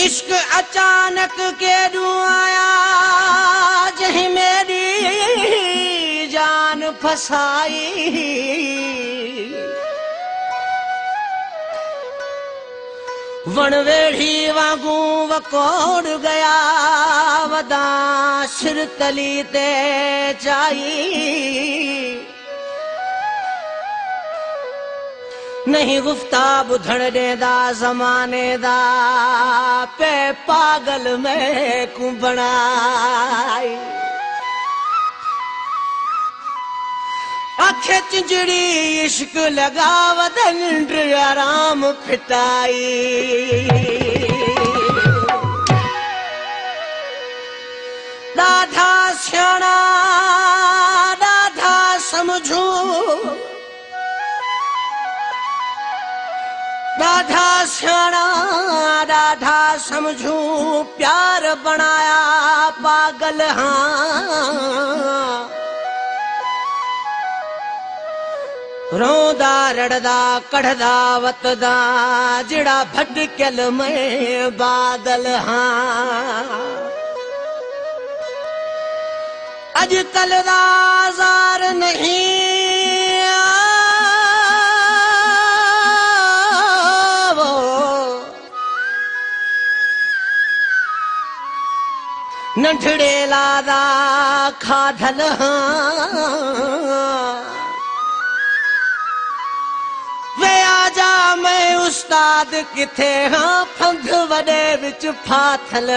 इश्क अचानक के आया जही मेरी जान फसाई। वणवेड़ी वांगू वकोड़ गया वदा सिर तली ते चाई। नहीं गुफ्ता बुधण देदा जमाने दा पे पागल में कु बनाई। आखे चिंजड़ी इश्क लगावत निंड आराम फिटाई। दाधा स्याणा दाधा समझू दाधा स्याणा दाधा समझू प्यार बनाया पागल हाँ। रोंदा रड़दा कढ़दा वतदा जिड़ा भटकल में बादल हाँ। अजकल राज़ार नहीं नंढड़े लादा खाधल वे आजा मैं उस्ताद किथे हाँ फंग वडे विच फाथल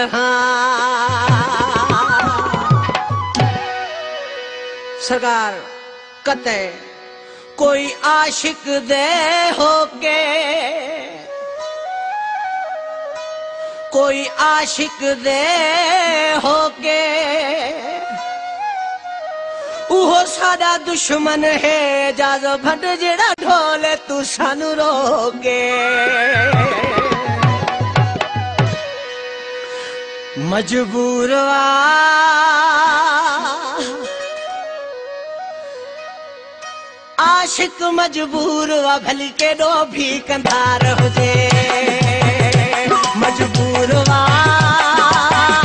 सरकार कते कोई आशिक दे होके कोई आशिक दे होके उहो साडा दुश्मन है जाज भट जेड़ा ढोले तू सानू रोके। मजबूर आशिक मजबूर भली के दो भी कंधार हो जे। मजबूर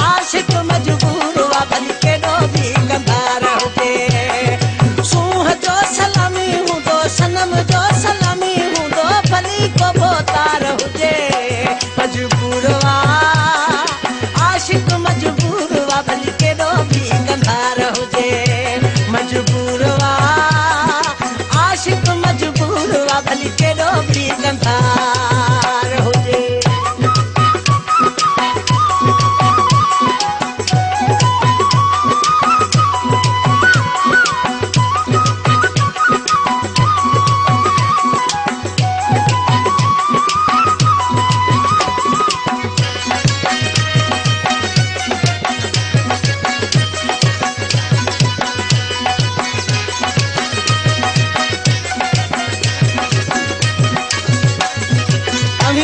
आशिक मजबूर भली के दो भी कंधार हो जे। सूह जो सलामी हूँ दो सनम जो सलामी हूँ दो भली को बोतार हो जे। मजबूर आशिक मजबूर भली के दो भी कंधार हो जे। मजबूर आशिक मजबूर भली के दो भी कंधार हो जे।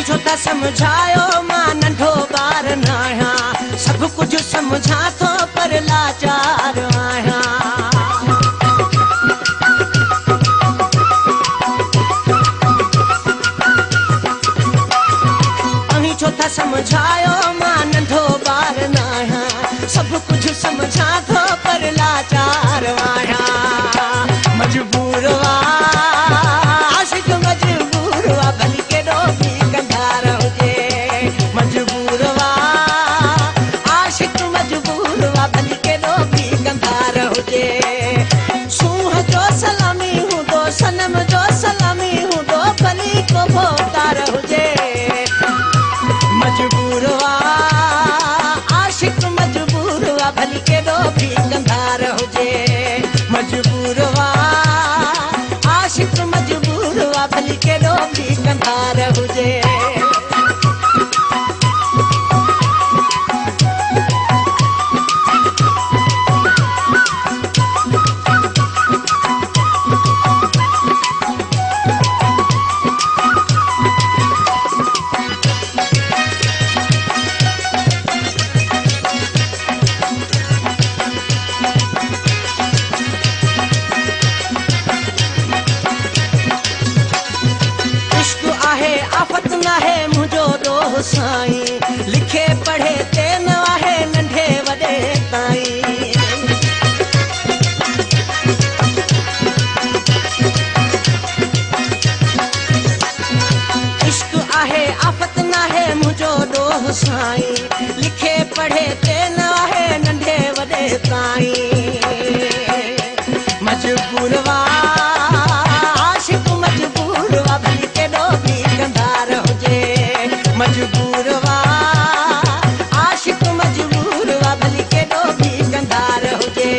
छोटा समझायो मां नंढो बार नाया सब कुछ समझा तो पर लाचार आया। अही छोटा समझायो मां नंढो बार नाया सब कुछ समझा तो पर लाचार आया। मजबूर आशिक मजबूर भली के दो भी कंधार हो जे। मजबूर आशिक मजबूर भली के दो भी कंधार हो जे। सूह जो सलामी हूँ दो सनम जो सलामी हूँ दो भली को भोतार हो जे। मजबूर आशिक मजबूर भली के दो भी साईं लिखे पढ़े ते न आहे नंढे वॾे ताईं इश्क आहे आफ़त नाहे मुंहिंजो ॾोह साईं लिखे पढ़े ते न आहे नंढे वॾे ताईं मजबूर वा आशिक़ मजबूर वा भली केॾो बि कंदार हुजे मजबूर वा आशिक़ मजबूर वा भली केॾो बि कंदार हुजे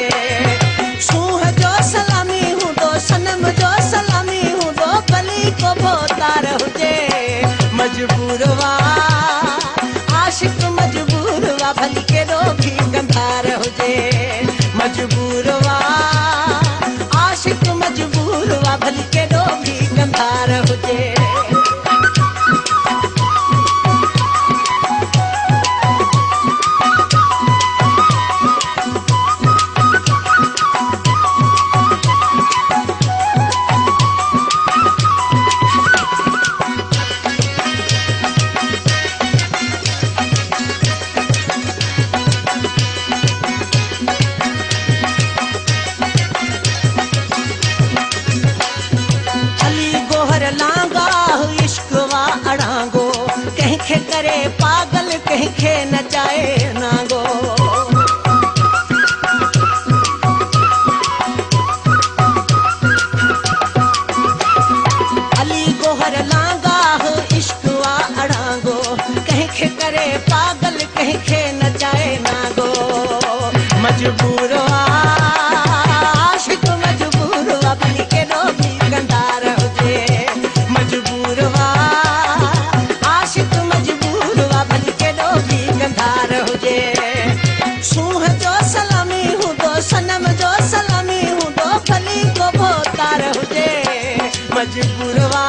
सूंह जो सलामी हूंदो सनम जो सलामी हूंदो भली को भोतार हुजे मजबूर वा आशिक़ मजबूर वा भली केॾो बि कंदार हुजे मजबूर वा आशिक़ मजबूर वा भली केॾो बि कंदार हुजे कंहिंखे करे पागल कंहिंखे नचाए नांगो अली गोहर लांगाह इश्क वा अड़ांगो कंहिंखे करे पागल कंहिंखे नचाए नांगो मजबूर वा आशिक़ मजबूर वा भली केॾो बि कंदार हुजे मजबूर वा सूंह जो सलामी हूंदो सनम जो सलामी हूंदो भली को भोतार हुजे मजबूर वा